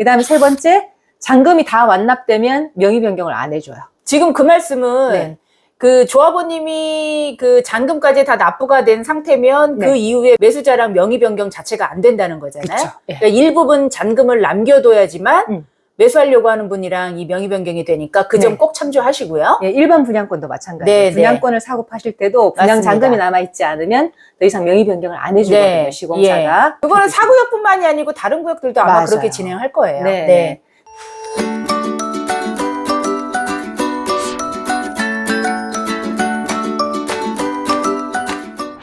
그다음에 세 번째, 잔금이 다 완납되면 명의 변경을 안 해줘요. 지금 그 말씀은 네. 그 조합원님이 그 잔금까지 다 납부가 된 상태면 네. 그 이후에 매수자랑 명의 변경 자체가 안 된다는 거잖아요. 그쵸. 예. 그러니까 일부분 잔금을 남겨둬야지만 매수하려고 하는 분이랑 이 명의 변경이 되니까 그 점 네. 꼭 참조하시고요. 예, 일반 분양권도 마찬가지예요. 네, 분양권을 사고 파실 때도 분양 맞습니다. 잔금이 남아있지 않으면 더 이상 명의 변경을 안 해주거든요. 네. 시공사가. 예. 그거는 사구역뿐만이 아니고 다른 구역들도 아마 맞아요. 그렇게 진행할 거예요. 네. 네.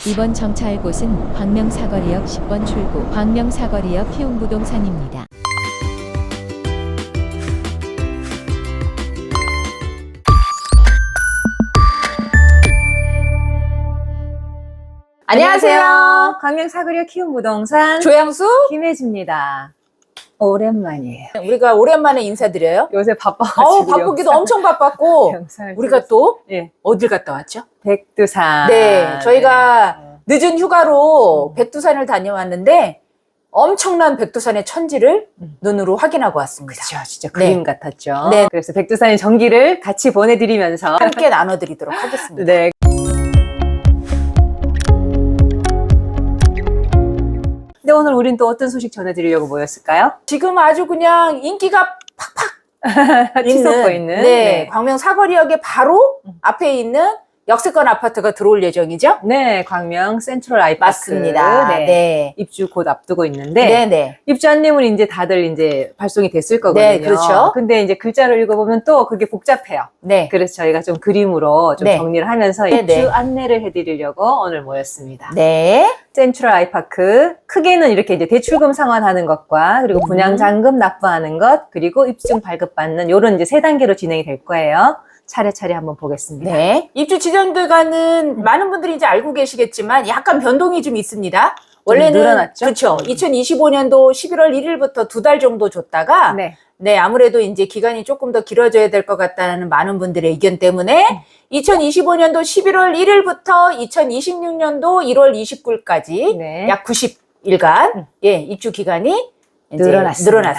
이번 정차할 곳은 광명사거리역 10번 출구, 광명사거리역 희웅부동산입니다. 안녕하세요. 광명사거리역 키움부동산 조양수. 김혜지입니다. 오랜만이에요. 우리가 오랜만에 인사드려요. 요새 바빠가지고. 바쁘기도 엄청 바빴고 우리가 또 예, 어딜 갔다 왔죠? 백두산. 네, 저희가 늦은 휴가로 백두산을 다녀왔는데 엄청난 백두산의 천지를 눈으로 확인하고 왔습니다. 그렇죠. 진짜 그림 같았죠. 네. 그래서 백두산의 전기를 같이 보내드리면서 함께 나눠드리도록 하겠습니다. 네. 근데 오늘 우린 또 어떤 소식 전해드리려고 모였을까요? 지금 아주 그냥 인기가 팍팍 치솟고 있는. 네, 광명 사거리역에 바로 앞에 있는 역세권 아파트가 들어올 예정이죠? 네, 광명 센트럴 아이파크. 맞습니다. 네. 네. 입주 곧 앞두고 있는데 네네. 입주 안내문 이제 다들 이제 발송이 됐을 거거든요. 네, 그렇죠. 근데 이제 글자를 읽어보면 또 그게 복잡해요. 네. 그래서 저희가 좀 그림으로 좀 네. 정리를 하면서 네, 입주 네. 안내를 해드리려고 오늘 모였습니다. 네. 센트럴 아이파크 크게는 이렇게 이제 대출금 상환하는 것과 그리고 분양 잔금 납부하는 것 그리고 입증 발급받는 이런 이제 세 단계로 진행이 될 거예요. 차례차례 한번 보겠습니다. 네. 입주 지정들과는 많은 분들이 이제 알고 계시겠지만 약간 변동이 좀 있습니다. 원래는 늘어났죠? 그렇죠. 2025년도 11월 1일부터 2달 정도 줬다가 네. 아무래도 이제 기간이 조금 더 길어져야 될 것 같다는 많은 분들의 의견 때문에 2025년도 11월 1일부터 2026년도 1월 29일까지 네. 약 90일간 입주 기간이 이제 늘어났습니다.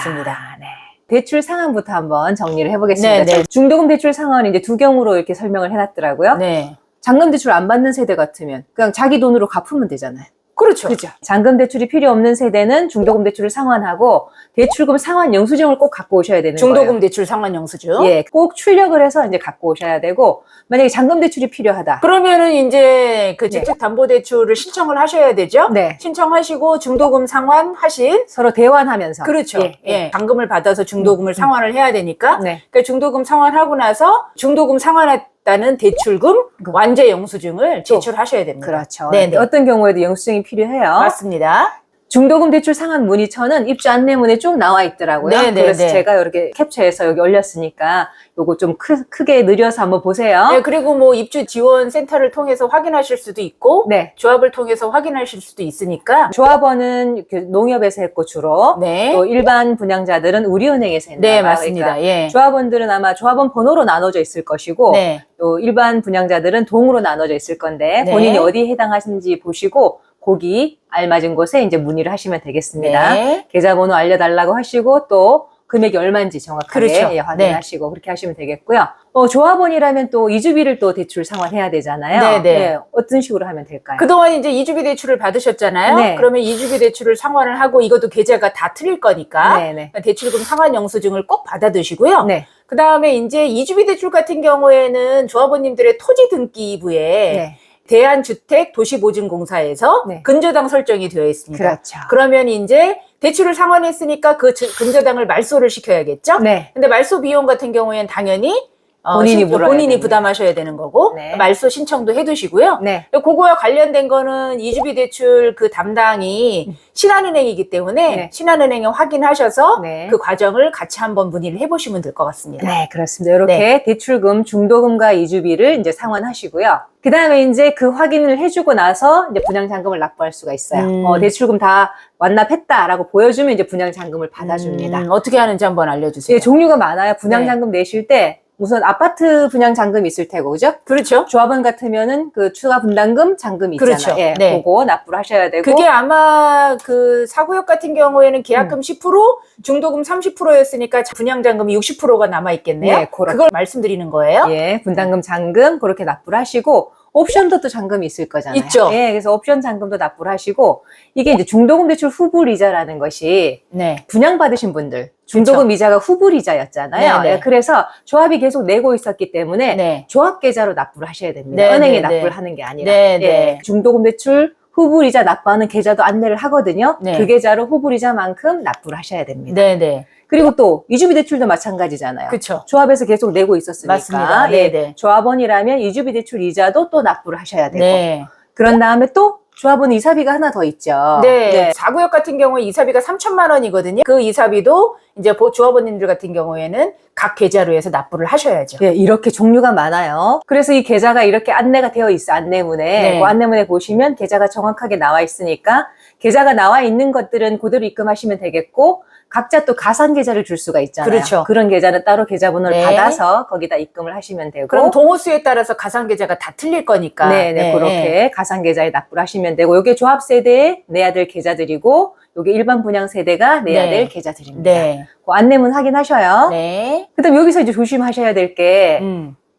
네. 대출 상환부터 한번 정리를 해보겠습니다. 네, 네. 중도금 대출 상환 이제 두 경우로 이렇게 설명을 해놨더라고요. 네. 잔금 대출 안 받는 세대 같으면 그냥 자기 돈으로 갚으면 되잖아요. 그렇죠. 그죠? 잔금 대출이 필요 없는 세대는 중도금 대출을 상환하고 대출금 상환 영수증을 꼭 갖고 오셔야 되는 거예요. 중도금 대출 상환 영수증. 예, 꼭 출력을 해서 이제 갖고 오셔야 되고 만약에 잔금 대출이 필요하다. 그러면은 이제 그 주택담보대출을 신청을 하셔야 되죠? 네. 신청하시고 중도금 상환하신 서로 대화하면서. 그렇죠. 예, 예. 잔금을 받아서 중도금을 상환을 해야 되니까 네. 그러니까 중도금 상환하고 나서 중도금 상환했다는 대출금 완제 영수증을 제출하셔야 됩니다. 그렇죠. 네네. 어떤 경우에도 영수증이 필요해요. 맞습니다. 중도금 대출 상환 문의처는 입주 안내문에 쭉 나와 있더라고요. 네네네. 그래서 제가 이렇게 캡처해서 여기 올렸으니까 요거 좀 크게 느려서 한번 보세요. 네, 그리고 뭐 입주 지원 센터를 통해서 확인하실 수도 있고 네. 조합을 통해서 확인하실 수도 있으니까 조합원은 이렇게 농협에서 했고 주로 네. 또 일반 분양자들은 우리은행에서 했나 네, 봐요. 맞습니다. 그러니까 예. 조합원들은 아마 조합원 번호로 나눠져 있을 것이고 네. 또 일반 분양자들은 동으로 나눠져 있을 건데 네. 본인이 어디에 해당하시는지 보시고 거기 알맞은 곳에 이제 문의를 하시면 되겠습니다. 네. 계좌번호 알려달라고 하시고 또 금액이 얼마인지 정확하게 그렇죠. 예, 확인하시고 그렇게 하시면 되겠고요. 조합원이라면 또 이주비를 또 대출 상환해야 되잖아요. 네네. 어떤 식으로 하면 될까요? 그동안 이제 이주비 대출을 받으셨잖아요. 네. 그러면 이주비 대출을 상환을 하고 이것도 계좌가 다 틀릴 거니까 네네. 대출금 상환 영수증을 꼭 받아두시고요. 네. 그 다음에 이제 이주비 대출 같은 경우에는 조합원님들의 토지 등기부에 네. 대한주택도시보증공사에서 네. 근저당 설정이 되어 있습니다. 그렇죠. 그러면 이제 대출을 상환했으니까 그 근저당을 말소를 시켜야겠죠? 네. 근데 말소 비용 같은 경우에는 당연히 본인이 물어야 부담하셔야 되는 거고 네. 말소 신청도 해두시고요. 네. 그거와 관련된 거는 이주비 대출 그 담당이 신한은행이기 때문에 네. 신한은행에 확인하셔서 네. 그 과정을 같이 한번 문의를 해보시면 될 것 같습니다. 네, 그렇습니다. 이렇게 대출금, 중도금과 이주비를 이제 상환하시고요. 그 다음에 이제 그 확인을 해주고 나서 이제 분양잔금을 납부할 수가 있어요. 대출금 다 완납했다라고 보여주면 이제 분양잔금을 받아줍니다. 어떻게 하는지 한번 알려주세요. 예, 종류가 많아요. 분양잔금 내실 때 우선 아파트 분양 잔금이 있을 테고, 그죠? 그렇죠. 조합원 같으면은 그 추가 분담금 잔금이 있잖아요. 그렇죠. 예, 네. 그거 납부를 하셔야 되고. 그게 아마 그 사구역 같은 경우에는 계약금 10%, 중도금 30%였으니까 분양잔금이 60%가 남아있겠네요. 네, 그렇게. 그걸 말씀드리는 거예요. 예, 분담금 잔금 그렇게 납부를 하시고, 옵션도 또 잔금이 있을 거잖아요. 있죠. 예, 그래서 옵션 잔금도 납부를 하시고, 이게 이제 중도금 대출 후불 이자라는 것이 네. 분양받으신 분들, 중도금 이자가 후불 이자였잖아요. 네네. 예, 그래서 조합이 계속 내고 있었기 때문에 네. 조합 계좌로 납부를 하셔야 됩니다. 네, 은행에 네, 납부를 네. 하는 게 아니라. 네, 네. 예, 중도금 대출 후불이자 납부하는 계좌도 안내를 하거든요. 네. 그 계좌로 후불이자만큼 납부를 하셔야 됩니다. 네네. 그리고 또 이주비 대출도 마찬가지잖아요. 그쵸. 조합에서 계속 내고 있었으니까. 맞습니다. 예, 네네. 조합원이라면 이주비 대출 이자도 또 납부를 하셔야 되고. 네. 그런 다음에 또 조합원 이사비가 하나 더 있죠. 네. 4구역 같은 경우에 이사비가 3천만 원이거든요. 그 이사비도 이제 조합원님들 같은 경우에는 각 계좌로 해서 납부를 하셔야죠. 예, 이렇게 종류가 많아요. 그래서 이 계좌가 이렇게 안내가 되어 있어, 안내문에. 네. 그 안내문에 보시면 계좌가 정확하게 나와 있으니까 계좌가 나와 있는 것들은 그대로 입금하시면 되겠고, 각자 또 가상 계좌를 줄 수가 있잖아요. 그렇죠. 그런 계좌는 따로 계좌번호를 네. 받아서 거기다 입금을 하시면 되고. 그럼 동호수에 따라서 가상 계좌가 다 틀릴 거니까. 네, 그렇게 가상 계좌에 납부를 하시면 되고, 요게 조합 세대에 내야 될 계좌들이고, 요게 일반 분양 세대가 내야 네. 될 계좌들입니다. 네. 그 안내문 확인하셔요. 네. 그다음 여기서 이제 조심하셔야 될 게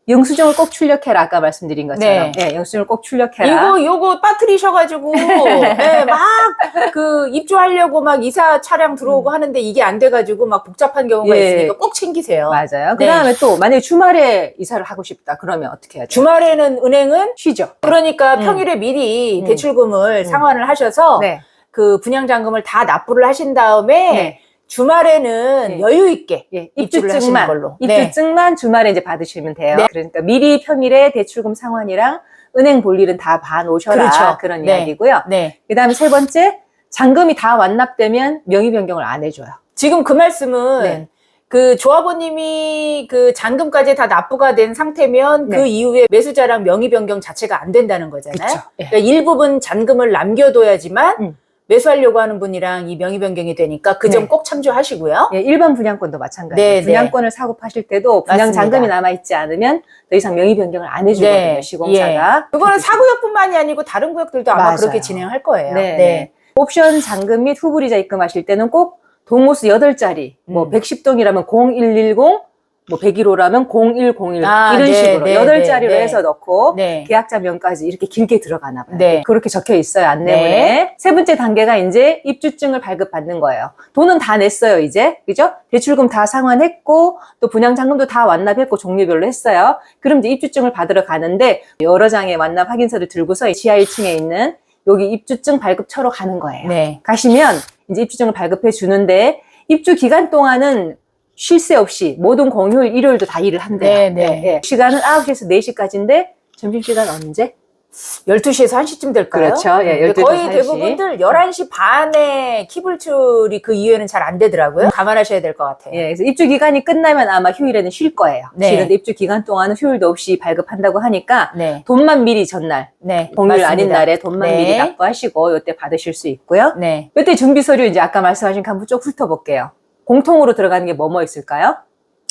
영수증을 꼭 출력해라. 아까 말씀드린 것처럼. 네. 영수증을 꼭 출력해라. 요거 빠뜨리셔가지고, 네, 막, 그, 입주하려고 막 이사 차량 들어오고 하는데 이게 안 돼가지고 막 복잡한 경우가 예. 있으니까 꼭 챙기세요. 맞아요. 네. 그다음에 또 만약에 주말에 이사를 하고 싶다. 그러면 어떻게 해야 돼요? 주말에는 은행은 쉬죠. 그러니까 평일에 미리 대출금을 상환을 하셔서 네. 그 분양잔금을 다 납부를 하신 다음에 네. 주말에는 네. 여유 있게 예, 입주를 하시는 입주증만 걸로. 네. 입주증만 주말에 이제 받으시면 돼요. 네. 그러니까 미리 평일에 대출금 상환이랑 은행 볼 일은 다 봐놓으셔라. 그렇죠. 그런 네. 이야기고요. 네. 그다음에 세 번째, 잔금이 다 완납되면 명의 변경을 안 해줘요. 지금 그 말씀은 네. 그 조합원님이 그 잔금까지 다 납부가 된 상태면 네. 그 이후에 매수자랑 명의 변경 자체가 안 된다는 거잖아요. 그쵸. 예. 그러니까 일부분 잔금을 남겨둬야지만 음. 매수하려고 하는 분이랑 이 명의 변경이 되니까 그 점 네. 꼭 참조하시고요. 예, 일반 분양권도 마찬가지예요. 네, 분양권을 사고 파실 때도 분양 맞습니다. 잔금이 남아있지 않으면 더 이상 명의 변경을 안 해주거든요. 네. 시공사가. 그거는 사구역뿐만이 아니고 다른 구역들도 아마 맞아요. 그렇게 진행할 거예요. 네. 옵션 잔금 및 후불이자 입금하실 때는 꼭 동호수 8자리, 뭐 110동이라면 0110, 뭐 101호라면 0101 아, 이런 네, 식으로 네, 8자리로 네, 해서 넣고 네. 계약자 명까지 이렇게 길게 들어가나 봐요. 네. 그렇게 적혀 있어요, 안내문에. 네. 세 번째 단계가 이제 입주증을 발급받는 거예요. 돈은 다 냈어요, 이제. 그죠? 대출금 다 상환했고, 또 분양잔금도 다 완납했고, 종류별로 했어요. 그럼 이제 입주증을 받으러 가는데, 여러 장의 완납 확인서를 들고서 지하 1층에 있는 여기 입주증 발급처로 가는 거예요. 네. 가시면 이제 입주증을 발급해 주는데, 입주 기간 동안은 쉴 새 없이 모든 공휴일, 일요일도 다 일을 한대요. 네, 네. 예. 시간은 9시에서 4시까지인데 점심시간 언제? 12시에서 1시쯤 될까요? 그렇죠. 예, 근데 12시에서 거의 1시. 대부분들 11시 반에 키불출이 그 이후에는 잘 안 되더라고요. 감안하셔야 될 것 같아요. 예, 그래서 입주 기간이 끝나면 아마 휴일에는 쉴 거예요. 네. 쉬는데 입주 기간 동안은 휴일도 없이 발급한다고 하니까 네. 돈만 미리 전날, 네. 공휴일 맞습니다. 아닌 날에 돈만 네. 미리 납부하시고 이때 받으실 수 있고요. 네. 이때 준비 서류 이제 아까 말씀하신 거 한번 쭉 훑어볼게요. 공통으로 들어가는 게 뭐 있을까요?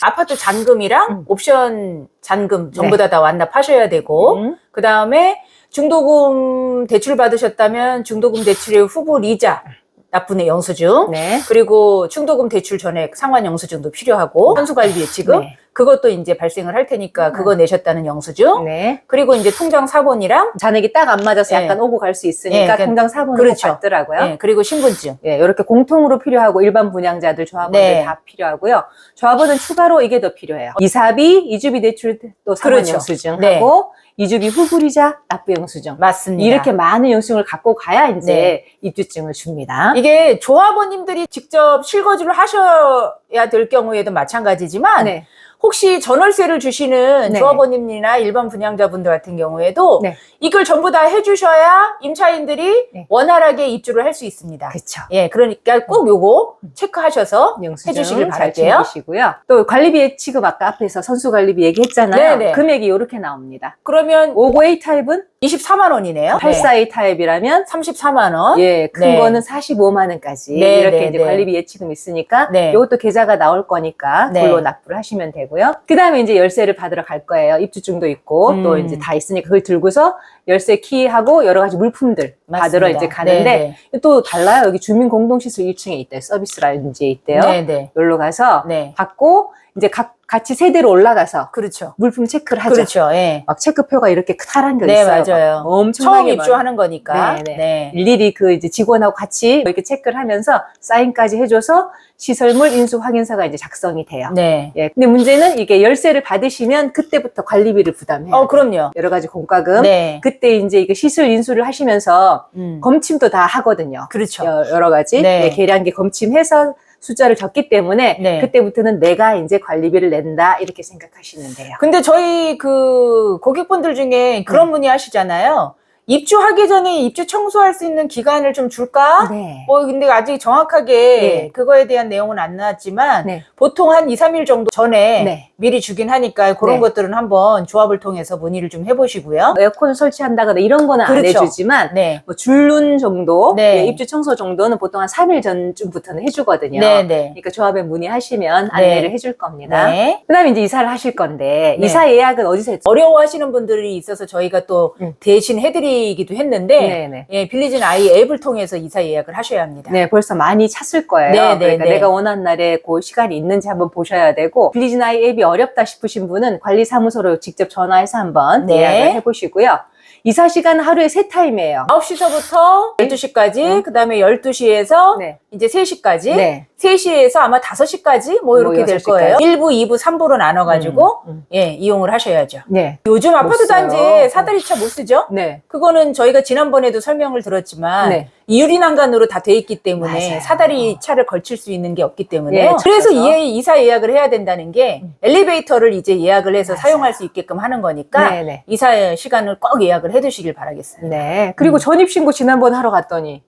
아파트 잔금이랑 옵션 잔금 전부 네. 다 완납하셔야 되고, 그 다음에 중도금 대출 받으셨다면 중도금 대출의 후불 이자 납부의 영수증, 네. 그리고 중도금 대출 전액 상환 영수증도 필요하고, 선수관리 예치금, 네. 그것도 이제 발생을 할 테니까 그거 내셨다는 영수증, 네. 그리고 이제 통장 사본이랑, 잔액이 딱 안 맞아서 네. 약간 오고 갈 수 있으니까 네, 그러니까 통장 사본을 그렇죠. 꼭 받더라고요. 예, 그리고 신분증. 예, 이렇게 공통으로 필요하고 일반 분양자들, 조합원들 네. 다 필요하고요. 조합원은 추가로 이게 더 필요해요. 이사비, 이주비 대출 또 상환 그렇죠. 영수증 네. 하고 이주비 후불이자 납부 영수증. 맞습니다. 이렇게 많은 영수증을 갖고 가야 이제 네. 입주증을 줍니다. 이게 조합원님들이 직접 실거주를 하셔야 될 경우에도 마찬가지지만, 네. 혹시 전월세를 주시는 네. 조합원님이나 일반 분양자분들 같은 경우에도 네. 이걸 전부 다 해주셔야 임차인들이 네. 원활하게 입주를 할 수 있습니다. 그렇죠. 예, 그러니까 꼭 요거 체크하셔서 영수증 해주시길 잘 바랄게요. 챙기시고요. 또 관리비 예치금 아까 앞에서 선수 관리비 얘기했잖아요. 네네. 금액이 이렇게 나옵니다. 그러면 598 타입은 24만 원이네요. 842 타입이라면 34만 원. 예, 큰 네. 거는 45만 원까지 네, 이렇게 네, 이제 네. 관리비 예치금 있으니까 네. 이것도 계좌가 나올 거니까 네. 그걸로 납부를 하시면 되고요. 그다음에 이제 열쇠를 받으러 갈 거예요. 입주증도 있고 또 이제 다 있으니까 그걸 들고서 열쇠 키하고 여러 가지 물품들 받으러 맞습니다. 이제 가는데 네, 또 달라요. 여기 주민공동시설 1층에 있대요. 서비스 라운지에 있대요. 네, 네. 여기로 가서 네. 받고 이제 같이 세대로 올라가서 그렇죠. 물품 체크를 하죠. 그렇죠. 예. 막 체크표가 이렇게 크다란 게 네, 있어요. 맞아요. 막 엄청나게 처음 많아요. 입주하는 거니까. 네, 네. 네. 일일이 그 이제 직원하고 같이 이렇게 체크를 하면서 사인까지 해줘서 시설물 인수 확인서가 이제 작성이 돼요. 네. 예. 근데 문제는 이게 열쇠를 받으시면 그때부터 관리비를 부담해요. 그럼요. 여러 가지 공과금. 네. 그때 이제 이게 시설 인수를 하시면서 검침도 다 하거든요. 그렇죠. 여러 가지 네. 예, 계량기 검침해서 숫자를 적기 때문에 네. 그때부터는 내가 이제 관리비를 낸다 이렇게 생각하시면 돼요. 근데 저희 그 고객분들 중에 그런 문의 하시잖아요. 입주하기 전에 입주 청소할 수 있는 기간을 좀 줄까? 네. 근데 아직 정확하게 네. 그거에 대한 내용은 안 나왔지만 네. 보통 한 2, 3일 정도 전에 네. 미리 주긴 하니까 그런 네. 것들은 한번 조합을 통해서 문의를 좀 해보시고요. 에어컨 설치한다거나 이런 거는 안 그렇죠. 해주지만 네. 뭐 줄눈 정도, 네. 예, 입주 청소 정도는 보통 한 3일 전쯤부터는 해주거든요. 네, 네. 그러니까 조합에 문의하시면 안내를 해줄 겁니다. 네. 그다음에 이제 이사를 하실 건데 네. 이사 예약은 어디서 했죠? 어려워하시는 분들이 있어서 저희가 또 대신 해드리기도 했는데 네네. 예, 빌리진 아이 앱을 통해서 이사 예약을 하셔야 합니다. 네, 벌써 많이 찼을 거예요. 네, 네, 그러니까 네. 내가 원하는 날에 그 시간이 있는지 한번 보셔야 되고 빌리진 아이 앱이 어렵다 싶으신 분은 관리사무소로 직접 전화해서 한번 네. 예약을 해보시고요. 이사 시간은 하루에 3타임이에요. 9시서부터 12시까지, 그 다음에 12시에서 네. 이제 3시까지, 네. 3시에서 아마 5시까지 뭐 이렇게 될 6시까지. 거예요. 1부, 2부, 3부로 나눠가지고, 음. 예, 이용을 하셔야죠. 네. 요즘 아파트 써요. 단지에 사다리차 못 쓰죠? 네. 그거는 저희가 지난번에도 설명을 들었지만, 네. 유리난간으로 다 돼 있기 때문에 맞아요. 사다리 차를 걸칠 수 있는 게 없기 때문에 네, 그래서 그래서. 이사 예약을 해야 된다는 게 엘리베이터를 이제 예약을 해서 맞아요. 사용할 수 있게끔 하는 거니까 네, 네. 이사 시간을 꼭 예약을 해 두시길 바라겠습니다. 네. 그리고 전입신고 지난번 하러 갔더니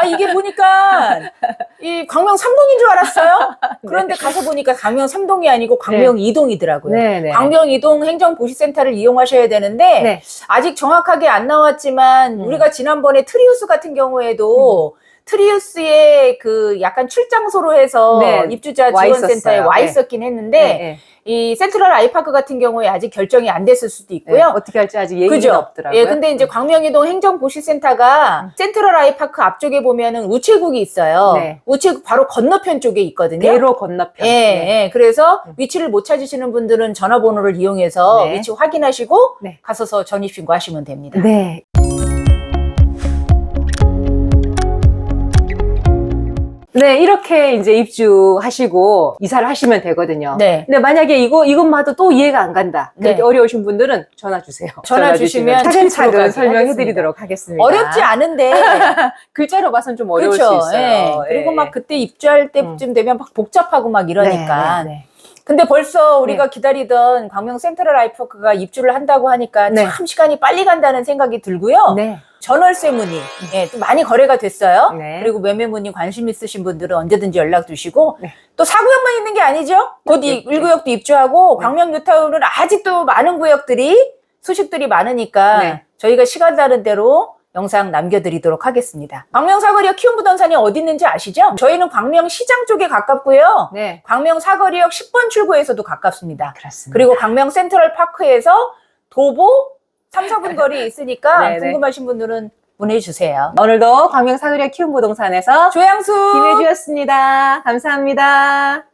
이게 보니까 이 광명 3동인 줄 알았어요. 그런데 가서 보니까 광명 3동이 아니고 광명 2동이더라고요. 네, 네. 광명 2동 행정보시센터를 이용하셔야 되는데 네. 아직 정확하게 안 나왔지만 우리가 지난번에 트리우스 같은 경우에도 트리우스의 그 약간 출장소로 해서 네, 입주자 와 지원센터에 있었어요. 와 네. 있었긴 했는데 네. 이 센트럴 아이파크 같은 경우에 아직 결정이 안 됐을 수도 네. 있고요. 어떻게 할지 아직 얘기가 그죠? 없더라고요. 예, 근데 이제 광명이동 행정보시센터가 센트럴 아이파크 앞쪽에 보면은 우체국이 있어요. 네. 우체국 바로 건너편 쪽에 있거든요. 대로 건너편. 예, 네. 예. 그래서 위치를 못 찾으시는 분들은 전화번호를 이용해서 네. 위치 확인하시고 네. 가서서 전입신고하시면 됩니다. 네. 네, 이렇게 이제 입주하시고 이사를 하시면 되거든요. 네. 근데 만약에 이것마도 또 이해가 안 간다. 그렇게 네. 어려우신 분들은 전화 주세요. 전화 주시면 차근차근 체크하도록 설명해 드리도록 하겠습니다. 어렵지 않은데 글자로 봐서는 좀 어려울 그렇죠. 수 있어요. 예. 그리고 막 그때 입주할 때쯤 되면 막 복잡하고 막 이러니까. 네, 네, 근데 벌써 우리가 기다리던 광명 센트럴 아이파크가 입주를 한다고 하니까 네. 참 시간이 빨리 간다는 생각이 들고요. 네. 전월세 문의 예, 또 많이 거래가 됐어요. 네. 그리고 매매 문의 관심 있으신 분들은 언제든지 연락 주시고 네. 또 4구역만 있는 게 아니죠. 곧 1구역도 입주하고 광명 뉴타운은 아직도 많은 구역들이 소식들이 많으니까 네. 저희가 시간 다른 대로 영상 남겨드리도록 하겠습니다. 광명 사거리역 키움부동산이 어디 있는지 아시죠? 저희는 광명 시장 쪽에 가깝고요. 네. 광명 사거리역 10번 출구에서도 가깝습니다. 그렇습니다. 그리고 광명 센트럴 파크에서 도보 3, 4분 거리에 있으니까 네네. 궁금하신 분들은 문의 주세요. 오늘도 광명 사거리역 키움부동산에서 조양수 김혜주였습니다. 감사합니다.